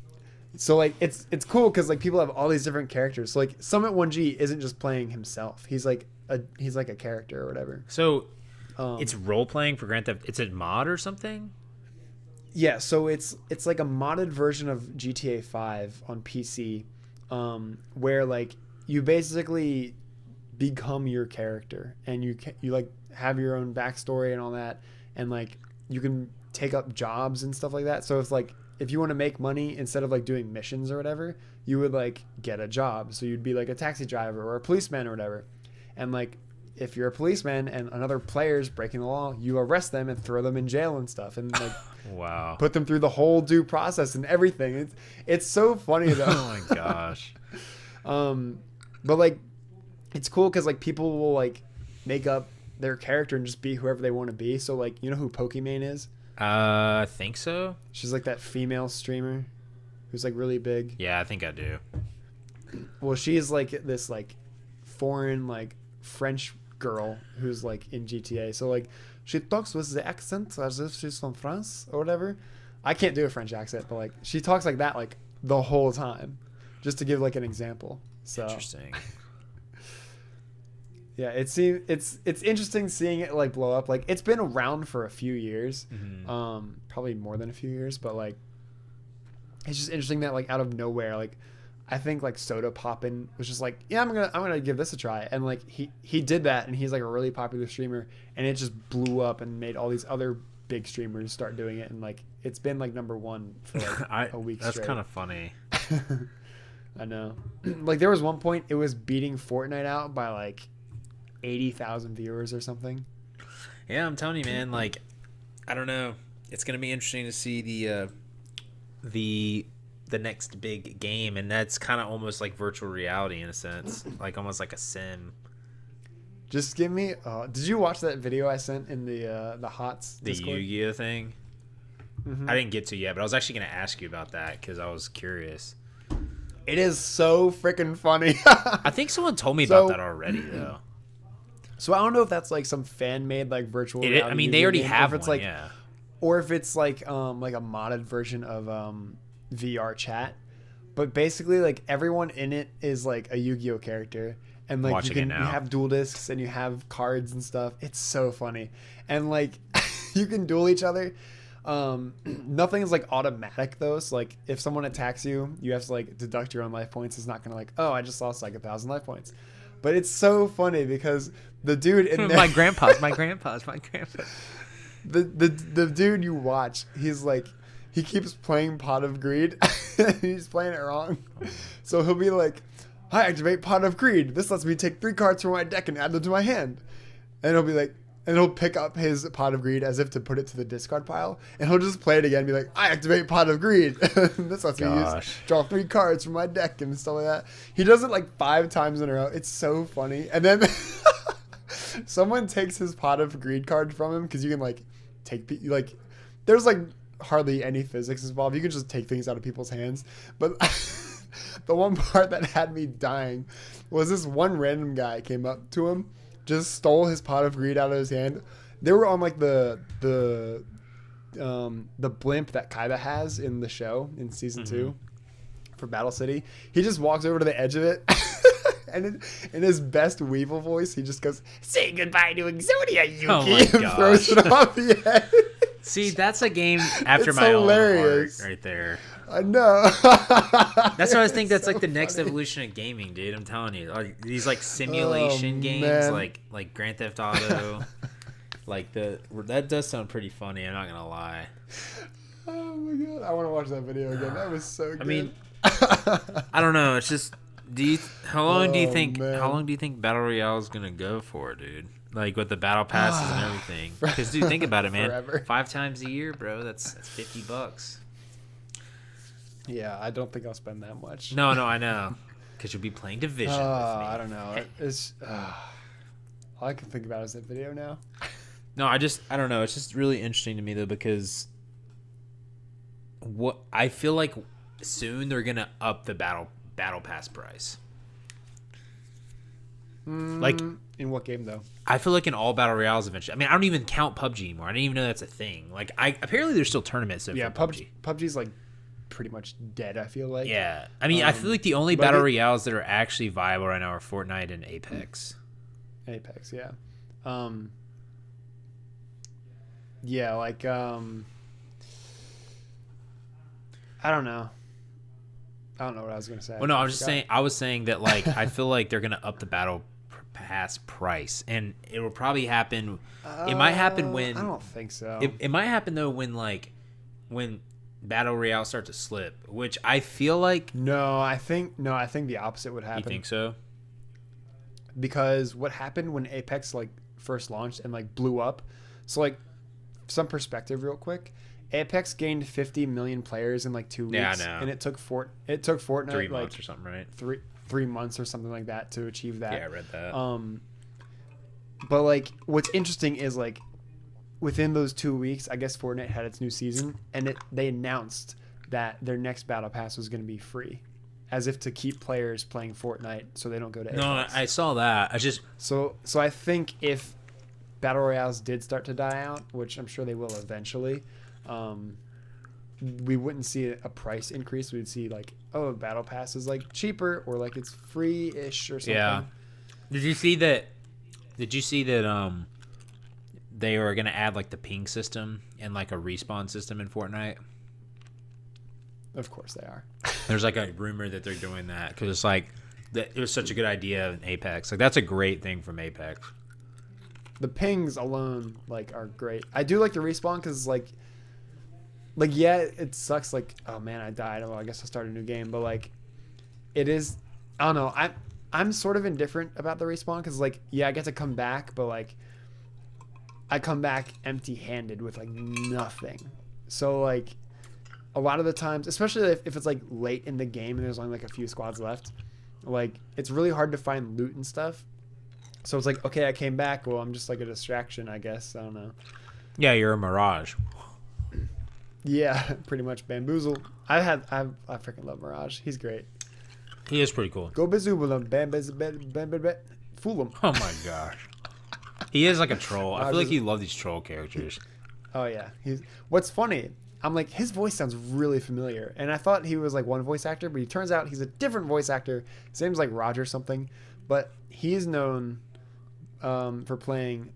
So like it's cool because like people have all these different characters. So like Summit 1G isn't just playing himself. He's like a character or whatever. So it's role playing for Grand Theft. It's a mod or something. Yeah, so it's like a modded version of GTA 5 on PC, where like you basically become your character, and you like have your own backstory and all that, and like you can take up jobs and stuff like that. So if you want to make money instead of like doing missions or whatever, you would like get a job. So you'd be like a taxi driver or a policeman or whatever, and like if you're a policeman and another player's breaking the law, you arrest them and throw them in jail and stuff, and like wow, put them through the whole due process and everything. It's so funny though. Oh my gosh. But like it's cool because like people will like make up their character and just be whoever they want to be. So like, you know who Pokimane is? I think so. She's like that female streamer who's like really big. Yeah, I think I do. Well, she's like this like foreign like French girl who's like in GTA. So like she talks with the accent as if she's from France or whatever. I can't do a French accent, but like she talks like that like the whole time, just to give like an example. So interesting. Yeah, it's interesting seeing it like blow up. Like it's been around for a few years, probably more than a few years, but like it's just interesting that like out of nowhere, like I think like Soda Poppin' was just like, yeah, I'm gonna give this a try, and like he did that, and he's like a really popular streamer, and it just blew up and made all these other big streamers start doing it, and like it's been like number one for like a week. That's straight. kind of funny. I know. Like there was one point it was beating Fortnite out by like 80,000 viewers or something. Yeah, I'm telling you, man. Like, I don't know. It's gonna be interesting to see the next big game, and that's kind of almost like virtual reality in a sense, like almost like a sim. Just give me. Did you watch that video I sent in the HOTS Discord? The Yu-Gi-Oh thing? Mm-hmm. I didn't get to yet, but I was actually gonna ask you about that because I was curious. It is so freaking funny. I think someone told me about that already, though. So I don't know if that's like some fan made like virtual reality. I mean, they already have one, like, yeah. Or if it's like a modded version of VR chat. but basically like everyone in it is like a Yu-Gi-Oh character, and like you have duel discs and you have cards and stuff. It's so funny, and like you can duel each other. Nothing is like automatic though. So like if someone attacks you, you have to like deduct your own life points. It's not gonna like, oh, I just lost like 1,000 life points. But it's so funny because the dude in there, my grandpa's. The dude you watch, he's like, he keeps playing Pot of Greed. He's playing it wrong. So he'll be like, I activate Pot of Greed. This lets me take 3 cards from my deck and add them to my hand. And he'll be like, and he'll pick up his Pot of Greed as if to put it to the discard pile. And he'll just play it again and be like, I activate Pot of Greed. This lets me draw 3 cards from my deck and stuff like that. He does it like 5 times in a row. It's so funny. And then someone takes his Pot of Greed card from him because you can like like there's like hardly any physics involved. You can just take things out of people's hands. But the one part that had me dying was this one random guy came up to him, just stole his Pot of Greed out of his hand. They were on like the blimp that Kaiba has in the show in season 2 for Battle City. He just walks over to the edge of it. And in his best Weevil voice, he just goes, "Say goodbye to Exodia, Yuki," and throws it off the edge. See, that's a game after my own heart right there. I know. That's why I think that's like the next evolution of gaming, dude. I'm telling you, like, these like simulation games, like Grand Theft Auto, like that does sound pretty funny. I'm not gonna lie. Oh my god, I want to watch that video again. That was so good. I mean, I don't know. It's just. How long do you think Battle Royale is gonna go for, dude? Like with the battle passes and everything. Because dude, think about it, man. Forever. 5 times a year, bro. That's $50. Yeah, I don't think I'll spend that much. No, I know. Because you'll be playing Division. With me. I don't know. It's all I can think about is that video now. No, I don't know. It's just really interesting to me though because what I feel like soon they're gonna up the battle pass price. Like in what game though? I feel like in all battle royales eventually. I mean, I don't even count PUBG anymore. I didn't even know that's a thing. Like apparently there's still tournaments. Yeah, PUBG's like pretty much dead. I feel like. Yeah, I mean, I feel like the only battle royales that are actually viable right now are Fortnite and Apex. Yeah. Yeah, like I don't know. I don't know what I was gonna say. Well, no, I was saying that like I feel like they're gonna up the battle pass price, and it will probably happen. It might happen when I don't think so. It might happen though when battle royale start to slip, which I feel like. I think the opposite would happen. You think so? Because what happened when Apex like first launched and like blew up? So like some perspective, real quick. Apex gained 50 million players in like 2 weeks. Yeah, I know. And it took Fortnite 3 like months or something, right? 3 months or something like that to achieve that. Yeah, I read that. But like what's interesting is like within those 2 weeks, I guess Fortnite had its new season, and they announced that their next battle pass was going to be free, as if to keep players playing Fortnite so they don't go to Apex. No, I saw that. So I think if battle royales did start to die out, which I'm sure they will eventually. We wouldn't see a price increase. We'd see like, oh, battle pass is like cheaper or like it's free-ish or something. Yeah. Did you see that they were going to add like the ping system and like a respawn system in Fortnite? Of course they are. There's like a rumor that they're doing that because it's like it was such a good idea in Apex. Like that's a great thing from Apex. The pings alone like are great. I do like the respawn because like yeah, it sucks. Like, oh man, I died. Well, I guess I'll start a new game. But like, it is. I don't know. I'm sort of indifferent about the respawn because like, yeah, I get to come back, but like, I come back empty-handed with like nothing. So like, a lot of the times, especially if it's like late in the game and there's only like a few squads left, like it's really hard to find loot and stuff. So it's like, okay, I came back. Well, I'm just like a distraction, I guess. I don't know. Yeah, you're a mirage. Yeah, pretty much bamboozle. I freaking love Mirage. He's great. He is pretty cool. Go bazooble him, fool him. Oh my gosh, he is like a troll. I feel like you love these troll characters. Oh yeah, what's funny. I'm like, his voice sounds really familiar. And I thought he was like one voice actor, but he turns out he's a different voice actor. His name's like Roger something, but he's known for playing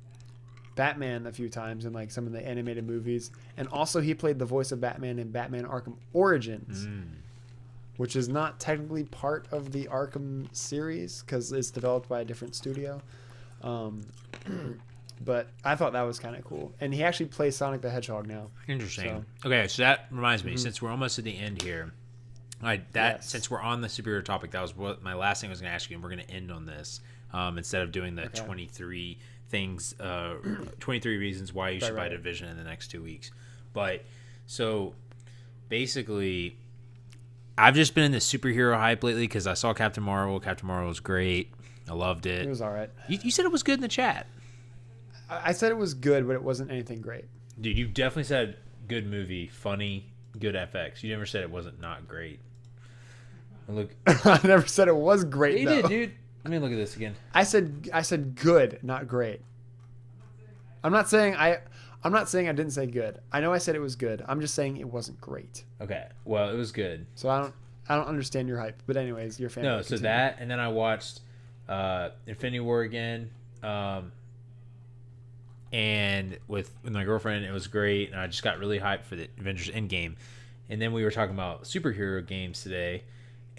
Batman a few times in like some of the animated movies. And also he played the voice of Batman in Batman Arkham Origins, which is not technically part of the Arkham series because it's developed by a different studio. But I thought that was kind of cool. And he actually plays Sonic the Hedgehog now. Interesting. So. Okay, so that reminds me, since we're almost at the end here, since we're on the superhero topic, that was what my last thing I was going to ask you, and we're going to end on this instead of doing the 23 things, 23 reasons why you should buy Division in the next 2 weeks. But so basically, I've just been in the superhero hype lately because I saw Captain Marvel. Captain Marvel was great. I loved it. It was all right. You said it was good in the chat. I said it was good, but it wasn't anything great. Dude, you definitely said good movie, funny, good FX. You never said it wasn't not great. Look, I never said it was great. You did, dude. Let me look at this again. I said good, not great. I'm not saying I didn't say good. I know I said it was good. I'm just saying it wasn't great. Okay. Well, it was good. So I don't understand your hype. But anyways, your fan. No, so that, and then I watched Infinity War again. And with my girlfriend, it was great, and I just got really hyped for the Avengers Endgame. And then we were talking about superhero games today,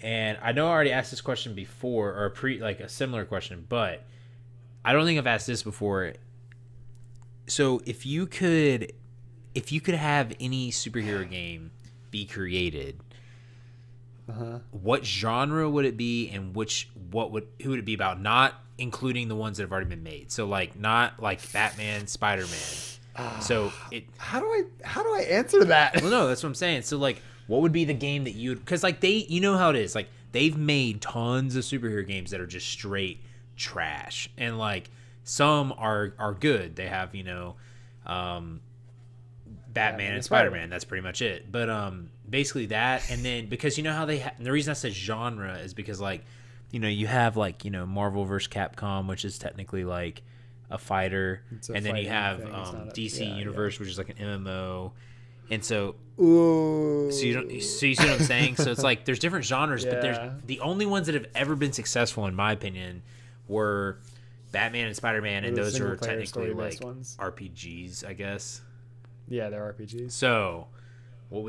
and I know I already asked this question before, or a similar question, but I don't think I've asked this before. So if you could have any superhero game be created, what genre would it be, and who would it be about? Not including the ones that have already been made. So like not like Batman, Spider-Man. So how do I answer that? Well, no, that's what I'm saying. So like, what would be the game that you would? Because like you know how it is. Like they've made tons of superhero games that are just straight trash, and like some are good. They have Batman and Spider-Man. That's pretty much it. But basically that, and then because you know how the reason I said genre is because like you have like Marvel vs. Capcom, which is technically like a fighter, and then you have DC Universe, which is like an MMO, and so so you see what I'm saying? So it's like there's different genres, but there's the only ones that have ever been successful, in my opinion, were Batman and Spider-Man, and those are technically like RPGs, I guess. Yeah, they're RPGs. So, who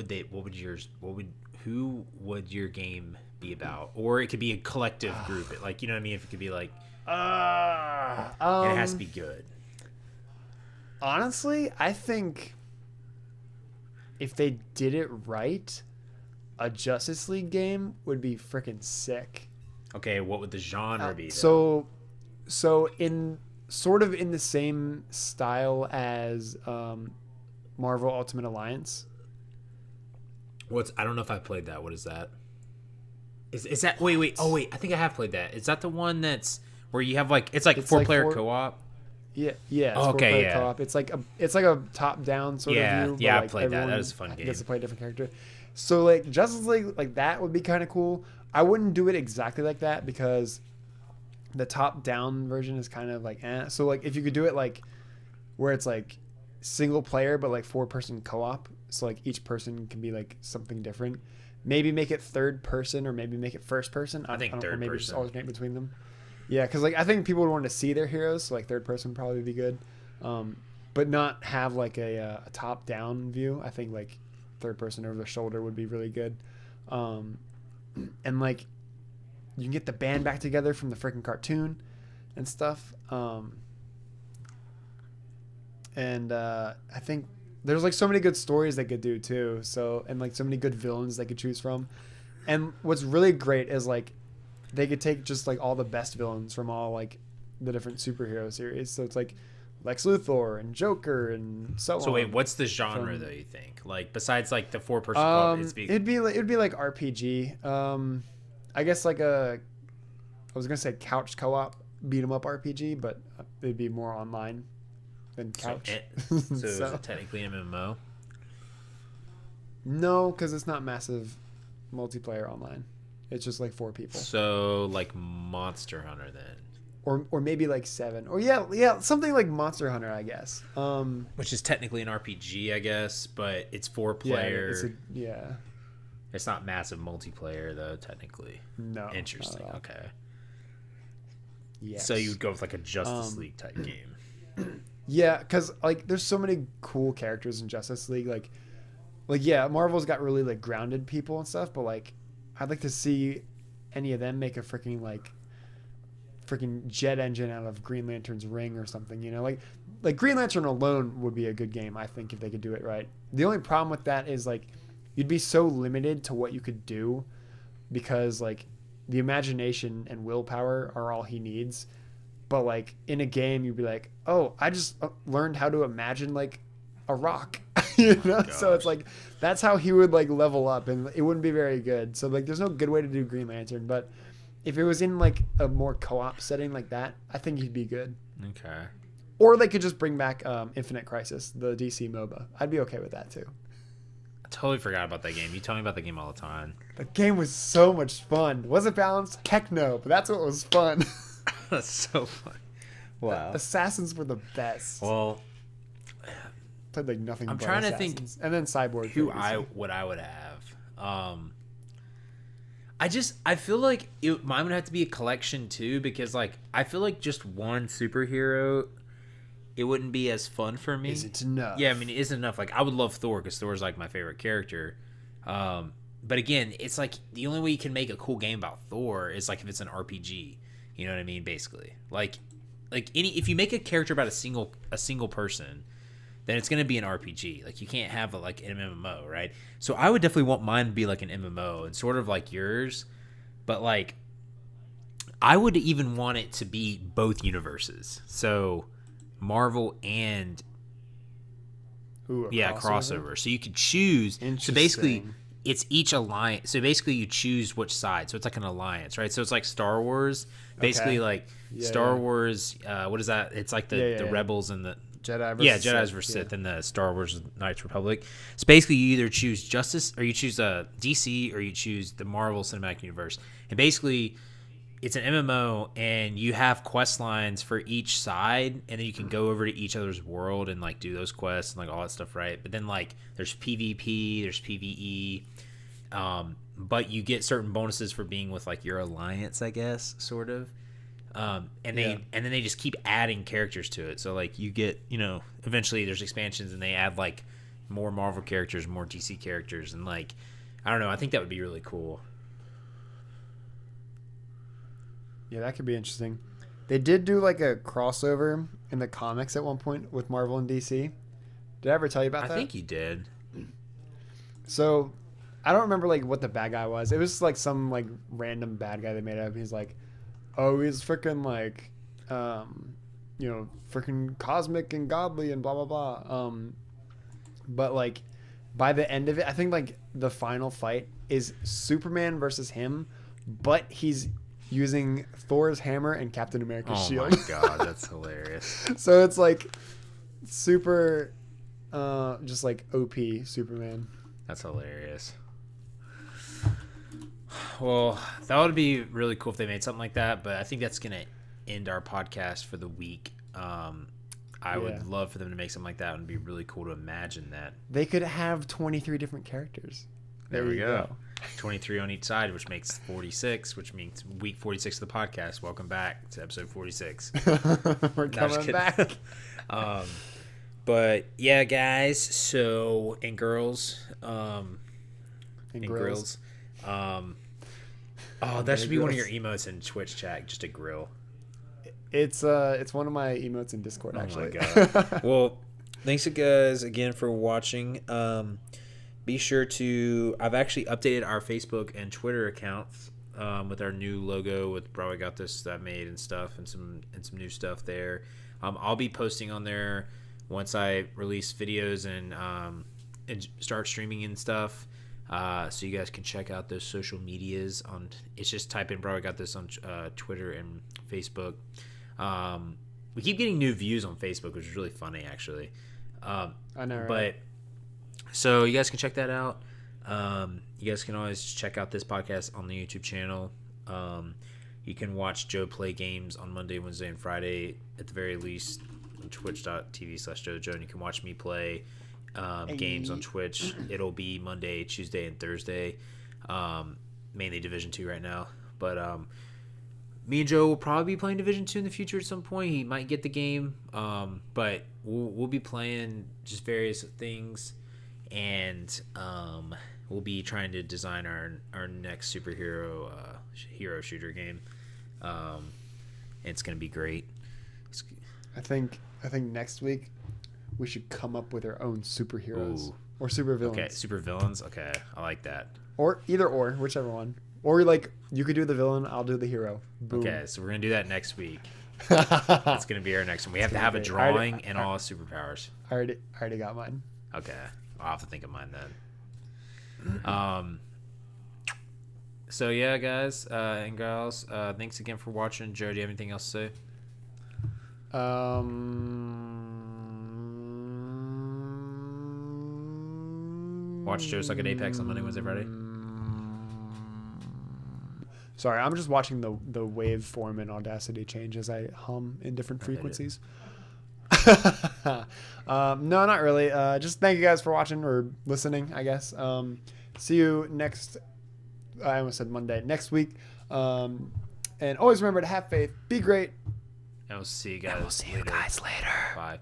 would your game be about? Or it could be a collective group. Like, you know what I mean? If it could be like, it has to be good. Honestly, I think if they did it right, a Justice League game would be freaking sick. Okay, what would the genre be? So in sort of in the same style as Marvel Ultimate Alliance. I don't know if I played that. What is that? Is that wait? Oh wait, I think I have played that. Is that the one that's where you have like it's four-player co-op? Yeah. It's okay, co-op. It's like a top-down sort of view. Yeah, like I played that. That was a fun game. Gets to play a different character. So like Justice League, like that would be kind of cool. I wouldn't do it exactly like that because the top-down version is kind of like So like if you could do it like where it's like single player but like 4-person co-op, so like each person can be like something different. Maybe make it third person or maybe make it first person. I think third or maybe person. just alternate between them. Yeah, because like I think people would want to see their heroes, so like third person would probably be good, but not have like a top down view. I think like third person over the shoulder would be really good, and like you can get the band back together from the freaking cartoon and stuff. And I think there's like so many good stories they could do too. So and like so many good villains they could choose from. And what's really great is like they could take just like all the best villains from all like the different superhero series. So it's like Lex Luthor and Joker and so on. So wait, what's the genre though? You think like besides like the 4-person co-op? It'd be like RPG. I guess like I was gonna say couch co-op beat 'em up RPG, but it'd be more online than couch. So is it technically an MMO? No, because it's not massive multiplayer online. It's just like 4 people. So like Monster Hunter then. or maybe like 7, or yeah, something like Monster Hunter, I guess. Which is technically an RPG, I guess, but it's 4 Yeah, player. yeah. It's not massive multiplayer though, technically. No. Interesting. Okay. Yes. So you would go with like a Justice League type game. Yeah, because like there's so many cool characters in Justice League. Like yeah, Marvel's got really like grounded people and stuff, but like I'd like to see any of them make a freaking jet engine out of Green Lantern's ring or something. You know, like Green Lantern alone would be a good game, I think, if they could do it right. The only problem with that is like you'd be so limited to what you could do because like the imagination and willpower are all he needs. But like in a game, you'd be like, oh, I just learned how to imagine like a rock, you know? So it's like, that's how he would like level up, and it wouldn't be very good. So like, there's no good way to do Green Lantern, but if it was in like a more co-op setting like that, I think he'd be good. Okay. Or they could just bring back Infinite Crisis, the DC MOBA. I'd be okay with that too. I totally forgot about that game. You tell me about the game all the time. The game was so much fun. Was it balanced? Heck no, but that's what was fun. That's so fun. Wow. Assassins were the best. Well, played like nothing. I'm but trying to Assassins. think and then Cyborg. what I would have. I feel like mine would have to be a collection too, because like I feel like just one superhero, it wouldn't be as fun for me. Isn't enough. Yeah, I mean, it isn't enough. Like I would love Thor because Thor's like my favorite character. But again, it's like the only way you can make a cool game about Thor is like if it's an RPG. You know what I mean? Basically, like if you make a character about a single person, then it's going to be an RPG. Like you can't have like an MMO, right? So I would definitely want mine to be like an MMO and sort of like yours, but like I would even want it to be both universes. So Marvel and crossover. So you could choose. So basically it's each alliance. So basically you choose which side. So it's like an alliance, right? So it's like Star Wars. Basically like Star Wars, what is that? It's like the Rebels and the Jedi versus Sith and the Star Wars Knights Republic. So basically you either choose Justice or you choose DC or you choose the Marvel Cinematic Universe. And basically it's an MMO and you have quest lines for each side, and then you can go over to each other's world and like do those quests and like all that stuff, right? But then like there's PvP, there's PvE, but you get certain bonuses for being with like your alliance, I guess, sort of. And then they just keep adding characters to it. So like you get, eventually there's expansions and they add like more Marvel characters, more DC characters, and like I don't know, I think that would be really cool. Yeah, that could be interesting. They did do like a crossover in the comics at one point with Marvel and DC. Did I ever tell you about that? I think you did. So I don't remember like what the bad guy was. It was like some like random bad guy they made up. He's like, oh, he's freaking like, freaking cosmic and godly and blah, blah, blah. But like by the end of it, I think like the final fight is Superman versus him, but he's using Thor's hammer and Captain America's shield. Oh my god, that's hilarious. So it's like super, just like OP Superman. That's hilarious. Well, that would be really cool if they made something like that, but I think that's going to end our podcast for the week. I would love for them to make something like that. It would be really cool to imagine that. They could have 23 different characters. There we go. 23 on each side, which makes 46, which means week 46 of the podcast. Welcome back to episode 46. We're coming back. But yeah, guys. So and girls, and grills. That should be one of your emotes in Twitch chat. Just a grill. It's one of my emotes in Discord. Actually. Oh my god. Well, thanks you guys again for watching. Be sure to. I've actually updated our Facebook and Twitter accounts with our new logo with Bro I Got This that I made and stuff, and some new stuff there. I'll be posting on there once I release videos and start streaming and stuff. So you guys can check out those social medias on. It's just type in Bro I Got This on Twitter and Facebook. We keep getting new views on Facebook, which is really funny actually. I know, right? But so you guys can check that out. You guys can always check out this podcast on the YouTube channel. You You can watch Joe play games on Monday, Wednesday, and Friday at the very least on twitch.tv/JoJo. And you can watch me play games on Twitch. It'll be Monday, Tuesday, and Thursday. Mainly Division 2 right now. But me and Joe will probably be playing Division 2 in the future at some point. He might get the game. But we'll be playing just various things. And we'll be trying to design our next superhero hero shooter game. It's going to be great. I think next week we should come up with our own superheroes. Ooh. Or supervillains. Okay, supervillains. Okay, I like that. Or either or, whichever one. Or like you could do the villain, I'll do the hero. Boom. Okay, so we're gonna do that next week. That's gonna be our next one. We have to have a drawing and all superpowers. I already got mine. Okay, I'll have to think of mine then. So yeah, guys and gals, thanks again for watching. Joe, do you have anything else to say? Watch Joe suck at Apex on Monday, Wednesday, Friday. Sorry, I'm just watching the waveform in Audacity change as I hum in different frequencies. No, not really. Just thank you guys for watching or listening, I guess. See you next. I almost said Monday. Next week. And always remember to have faith. Be great. And we'll see you guys. And we'll see you guys later. Bye.